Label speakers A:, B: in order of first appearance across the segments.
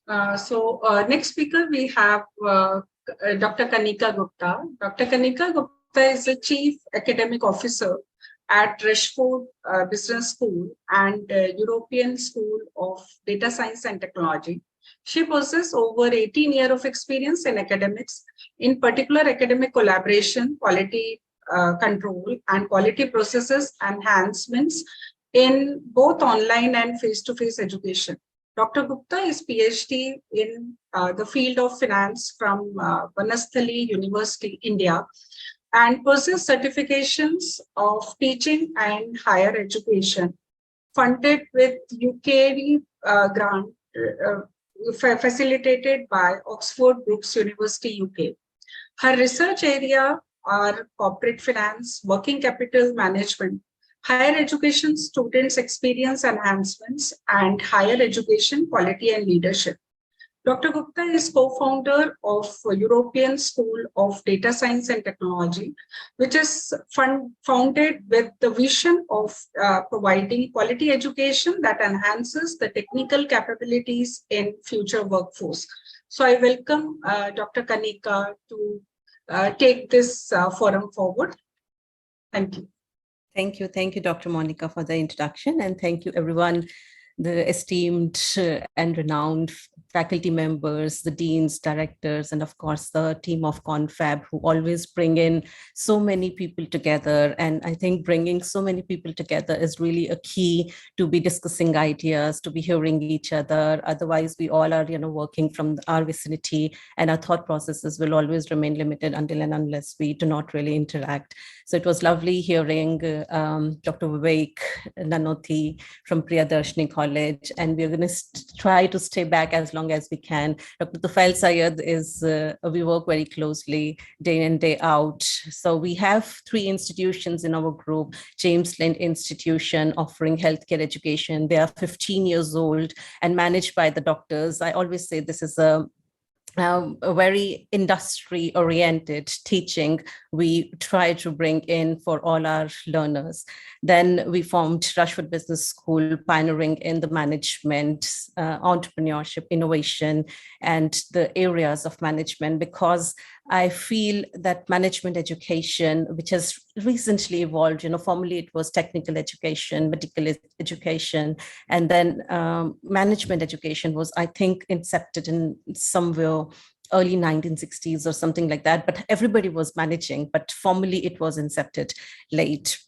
A: Next speaker we have Dr. Kanika Gupta. Dr. Kanika Gupta is the Chief Academic Officer at Rashford Business School and European School of Data Science and Technology. She possesses over 18 years of experience in academics, in particular academic collaboration, quality control, and quality processes enhancements in both online and face-to-face education. Dr. Gupta is PhD in the field of finance from Vanasthali University, India, and possesses certifications of teaching and higher education, funded with UK grant facilitated by Oxford Brookes University, UK. Her research area are corporate finance, working capital management, higher education students experience enhancements, and higher education quality and leadership. Dr. Gupta is co-founder of European School of Data Science and Technology, which is founded with the vision of providing quality education that enhances the technical capabilities in future workforce. So I welcome Dr. Kanika to take this forum forward. Thank you.
B: Thank you, Dr. Monica, for the introduction, and thank you, everyone, the esteemed and renowned faculty members, the deans, directors, and of course the team of Confeb, who always bring in so many people together. And I think bringing so many people together is really a key to be discussing ideas, to be hearing each other. Otherwise, we all are, working from our vicinity, and our thought processes will always remain limited until and unless we do not really interact. So it was lovely hearing Dr. Vivek Nanoti from Priyadarshini College, and we're going to try to stay back as long as we can. Dr. Tufail Sayed is, we work very closely day in, day out. So we have 3 institutions in our group: James Lind Institution, offering healthcare education. They are 15 years old and managed by the doctors. I always say this is a very industry-oriented teaching we try to bring in for all our learners. Then we formed Rashford Business School, pioneering in the management, entrepreneurship, innovation, and the areas of management, because I feel that management education, which has recently evolved, formerly it was technical education, medical education, and then management education was, I think, incepted in somewhere early 1960s or something like that, but everybody was managing, but formally it was incepted late.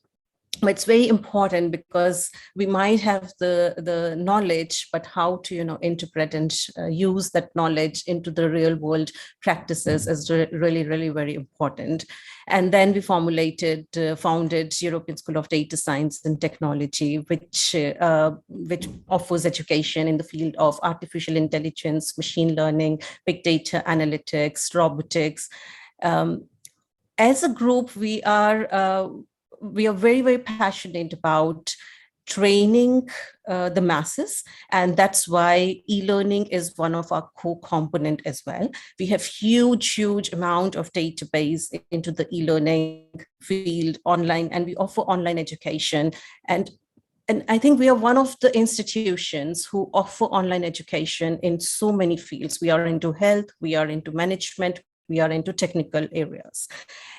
B: But it's very important because we might have the knowledge, but how to interpret and use that knowledge into the real world practices is really, really very important. And then we founded European School of Data Science and Technology, which offers education in the field of artificial intelligence, machine learning, big data analytics, robotics. As a group, we are very, very passionate about training the masses, and that's why e-learning is one of our core component as well. We have huge amount of database into the e-learning field online, and we offer online education. And I think we are one of the institutions who offer online education in so many fields. We are into health, we are into management, we are into technical areas.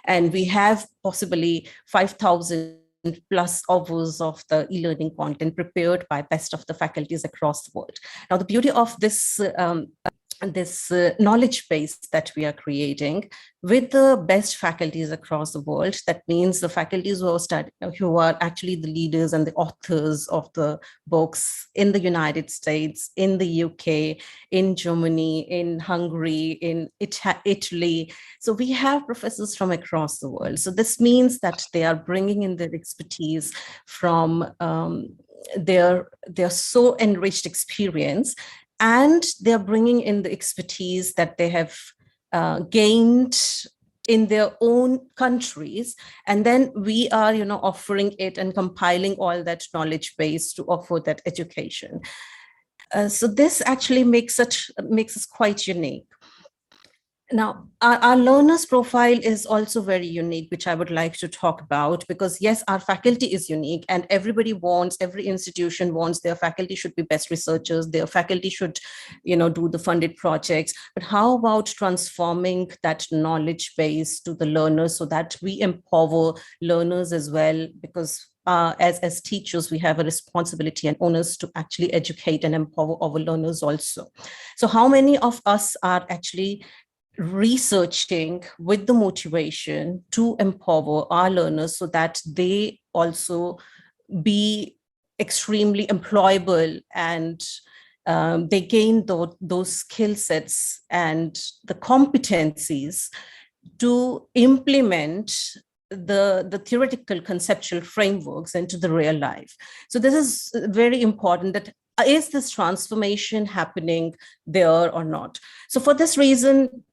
B: And we have possibly 5,000 plus hours of the e-learning content prepared by best of the faculties across the world. Now, the beauty of this knowledge base that we are creating with the best faculties across the world, that means the faculties who are actually the leaders and the authors of the books in the United States, in the UK, in Germany, in Hungary, in Italy. So we have professors from across the world. So this means that they are bringing in their expertise from their so enriched experience, and they're bringing in the expertise that they have gained in their own countries. And then we are, offering it and compiling all that knowledge base to offer that education. So this actually makes us quite unique. Now, our learners profile is also very unique, which I would like to talk about, because yes, our faculty is unique and every institution wants their faculty should be best researchers, their faculty should, do the funded projects. But how about transforming that knowledge base to the learners so that we empower learners as well? Because as teachers, we have a responsibility and onus to actually educate and empower our learners also. So how many of us are actually researching with the motivation to empower our learners so that they also be extremely employable and they gain those skill sets and the competencies to implement the theoretical conceptual frameworks into the real life. So this is very important, that is this transformation happening there or not? So for this reason,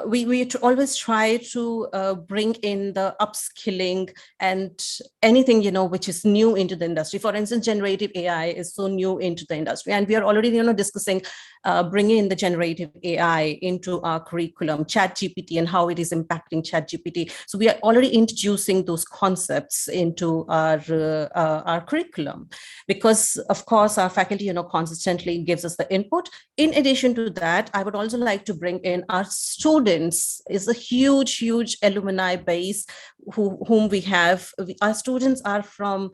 B: we always try to bring in the upskilling and anything, which is new into the industry. For instance, generative AI is so new into the industry, and we are already, discussing bringing in the generative AI into our curriculum, ChatGPT, and how it is impacting ChatGPT. So we are already introducing those concepts into our curriculum, because of course our faculty, consistently gives us the input. In addition to that, I would also like to bring in our students. Is a huge alumni base whom we have. Our students are from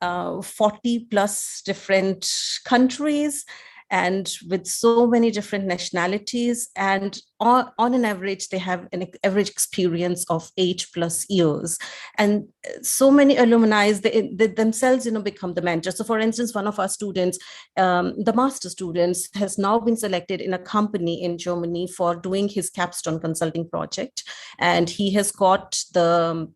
B: 40 plus different countries and with so many different nationalities, and on an average they have an average experience of 8+ years, and so many alumni, they themselves become the mentors. So for instance, one of our students, the master students, has now been selected in a company in Germany for doing his capstone consulting project, and he has got the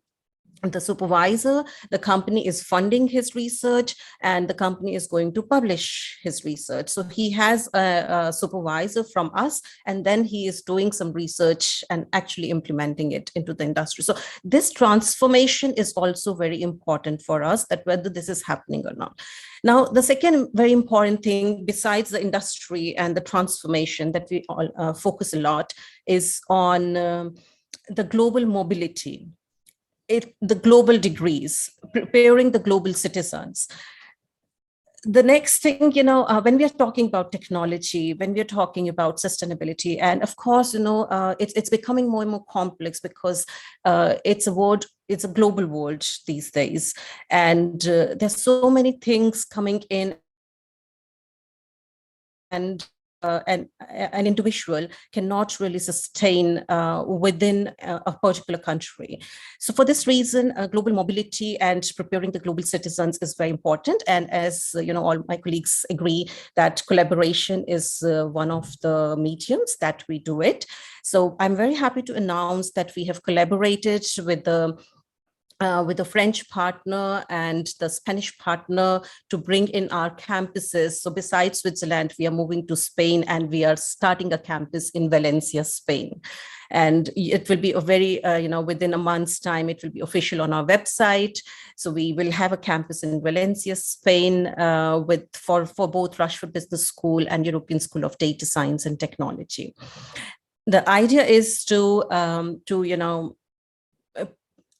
B: supervisor. The company is funding his research and the company is going to publish his research. So he has a supervisor from us, and then he is doing some research and actually implementing it into the industry. So this transformation is also very important for us, that whether this is happening or not. Now, the second very important thing besides the industry and the transformation that we all focus a lot is on the global mobility. The global degrees, preparing the global citizens. The next thing, when we are talking about technology, when we are talking about sustainability, and of course, it's becoming more and more complex, because it's a global world these days, and there's so many things coming in, and an individual cannot really sustain within a particular country. So for this reason, global mobility and preparing the global citizens is very important. And as all my colleagues agree, that collaboration is one of the mediums that we do it. So I'm very happy to announce that we have collaborated with a French partner and the Spanish partner to bring in our campuses. So besides Switzerland, we are moving to Spain, and we are starting a campus in Valencia, Spain. And it will be a very, within a month's time, it will be official on our website. So we will have a campus in Valencia, Spain, for both Rushford Business School and European School of Data Science and Technology. The idea is to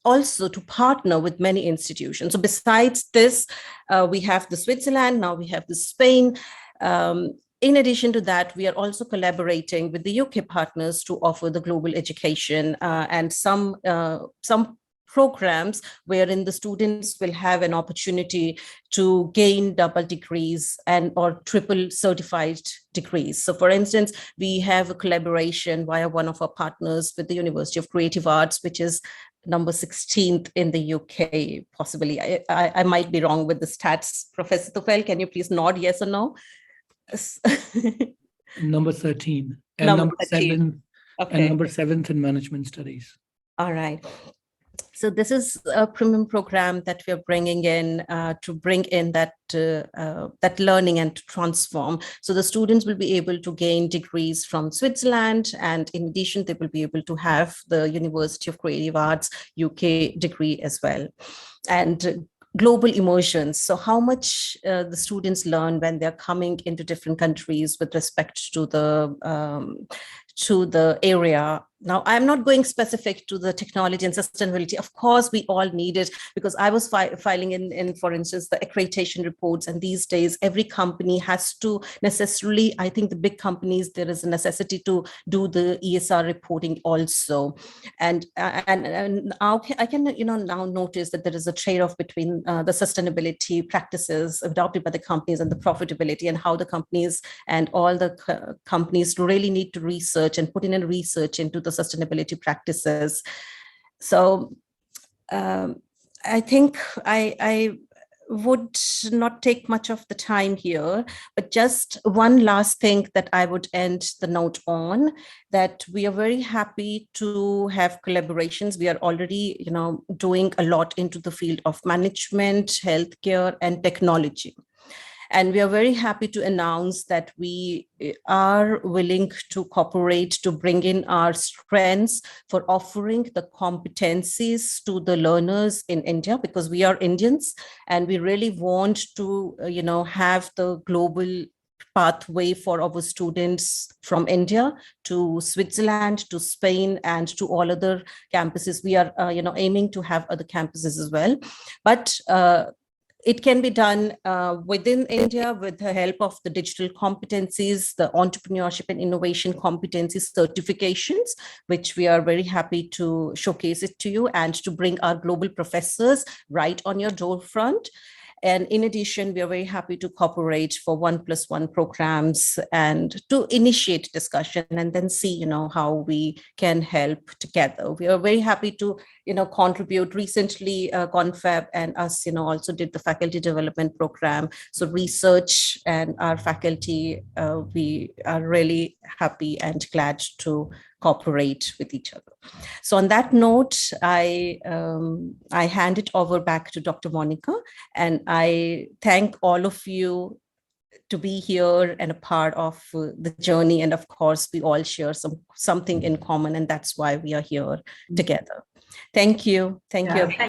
B: also to partner with many institutions. So besides this, we have the Switzerland, now we have the Spain. In addition to that, we are also collaborating with the UK partners to offer the global education and some programs wherein the students will have an opportunity to gain double degrees and or triple certified degrees. So for instance, we have a collaboration via one of our partners with the University of Creative Arts, which is number 16th in the UK, possibly. I might be wrong with the stats. Professor Tufel, can you please nod yes or no?
C: Number 13 and
B: number 13.
C: 7, okay. And number 7th in management studies.
B: All right. So this is a premium program that we are bringing in to bring in that learning and to transform. So the students will be able to gain degrees from Switzerland, and in addition, they will be able to have the University of Creative Arts UK degree as well. And global immersions. So how much the students learn when they're coming into different countries with respect to to the area. Now, I'm not going specific to the technology and sustainability. Of course, we all need it, because I was filing in, for instance, the accreditation reports. And these days, every company has to necessarily, I think the big companies, there is a necessity to do the ESR reporting also. And now I can, now notice that there is a trade-off between the sustainability practices adopted by the companies and the profitability, and how the companies and all the companies really need to research and put in research into the sustainability practices. So I think I would not take much of the time here, but just one last thing that I would end the note on, that we are very happy to have collaborations. We are already, doing a lot into the field of management, healthcare, and technology. And we are very happy to announce that we are willing to cooperate to bring in our strengths for offering the competencies to the learners in India, because we are Indians and we really want to, have the global pathway for our students from India to Switzerland, to Spain, and to all other campuses. We are, aiming to have other campuses as well. But it can be done within India with the help of the digital competencies, the entrepreneurship and innovation competencies certifications, which we are very happy to showcase it to you and to bring our global professors right on your door front. And in addition, we are very happy to cooperate for 1+1 programs and to initiate discussion and then see, how we can help together. We are very happy to, contribute. Recently, Confeb and us, also did the faculty development program. So research and our faculty, we are really happy and glad to cooperate with each other. So on that note, I hand it over back to Dr. Monica, and I thank all of you to be here and a part of the journey. And of course, we all share something in common, and that's why we are here together. Thank you. Thank you.